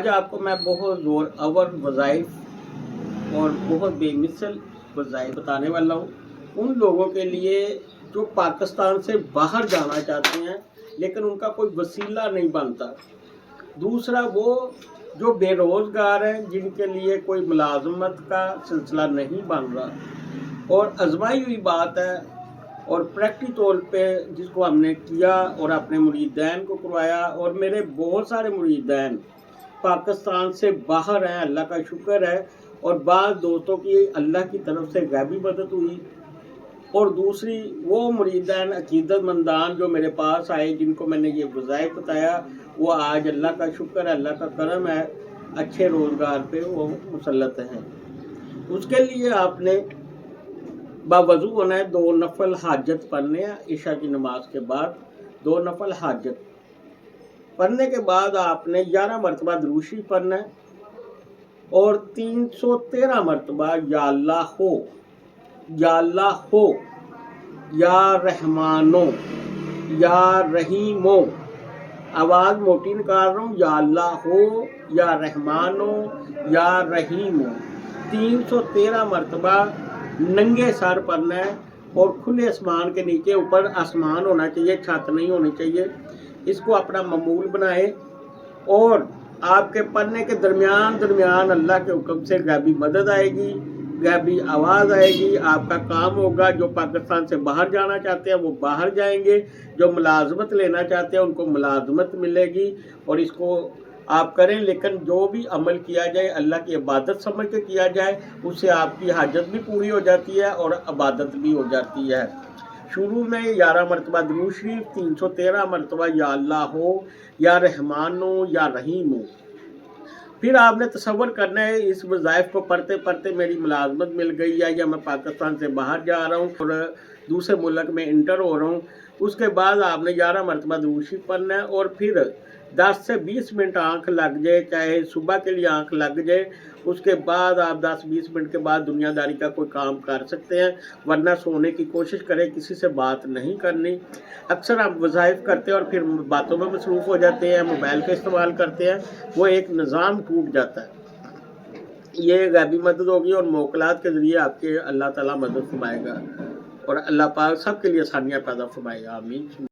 آج آپ کو میں بہت زور اور وظائف اور بہت بے مثل وظائف بتانے والا ہوں ان لوگوں کے لیے جو پاکستان سے باہر جانا چاہتے ہیں لیکن ان کا کوئی وسیلہ نہیں بنتا۔ دوسرا وہ جو بے روزگار ہیں جن کے لیے کوئی ملازمت کا سلسلہ نہیں بن رہا، اور آزمائی ہوئی بات ہے اور پریکٹیکل طور پہ جس کو ہم نے کیا اور اپنے مریدین کو کروایا، اور میرے بہت سارے مریدین پاکستان سے باہر ہیں، اللہ کا شکر ہے، اور بعض دوستوں کی اللہ کی طرف سے غیبی مدد ہوئی، اور دوسری وہ مریدین عقیدت مندان جو میرے پاس آئے جن کو میں نے یہ وظائف بتایا، وہ آج اللہ کا شکر ہے، اللہ کا کرم ہے، اچھے روزگار پہ وہ مسلط ہیں۔ اس کے لیے آپ نے باوضو ہونا ہے، 2 نفل حاجت پڑھنے ہیں عشاء کی نماز کے بعد، 2 نفل حاجت پڑھنے کے بعد آپ نے 11 مرتبہ درود شریف پڑھنا ہے اور 313 مرتبہ یا اللہ ہو، یا اللہ ہو، یا رحمانو، یا رحیمو، آواز موٹی نکال رہا ہوں، یا اللہ ہو، یا رحمانو، یا رحیمو، 313 مرتبہ ننگے سر پڑھنا ہے اور کھلے آسمان کے نیچے، اوپر آسمان ہونا چاہیے، چھت نہیں ہونی چاہیے۔ اس کو اپنا معمول بنائیں اور آپ کے پڑھنے کے درمیان اللہ کے حکم سے غیبی مدد آئے گی، غیبی آواز آئے گی، آپ کا کام ہوگا۔ جو پاکستان سے باہر جانا چاہتے ہیں وہ باہر جائیں گے، جو ملازمت لینا چاہتے ہیں ان کو ملازمت ملے گی، اور اس کو آپ کریں۔ لیکن جو بھی عمل کیا جائے اللہ کی عبادت سمجھ کے کیا جائے، اس سے آپ کی حاجت بھی پوری ہو جاتی ہے اور عبادت بھی ہو جاتی ہے۔ شروع میں 11 مرتبہ درود شریف، 313 مرتبہ یا اللہ ہو، یا رحمانو، یا رحیم ہو۔ پھر آپ نے تصور کرنا ہے اس وظائف کو پڑھتے پڑھتے میری ملازمت مل گئی ہے، یا میں پاکستان سے باہر جا رہا ہوں اور دوسرے ملک میں انٹر ہو رہا ہوں۔ اس کے بعد آپ نے 11 مرتبہ درود شریف پڑھنا ہے، اور پھر 10 سے 20 منٹ آنکھ لگ جائے، چاہے صبح کے لیے آنکھ لگ جائے، اس کے بعد آپ 10-20 منٹ کے بعد دنیا داری کا کوئی کام کر سکتے ہیں، ورنہ سونے کی کوشش کریں، کسی سے بات نہیں کرنی۔ اکثر آپ وظائف کرتے ہیں اور پھر باتوں میں مصروف ہو جاتے ہیں، موبائل کا استعمال کرتے ہیں، وہ ایک نظام ٹوٹ جاتا ہے۔ یہ غیبی مدد ہوگی اور موکلات کے ذریعے آپ کے اللہ تعالیٰ مدد فرمائے گا، اور اللہ پاک سب کے لیے آسانیاں پیدا فرمائے گا۔ آمین۔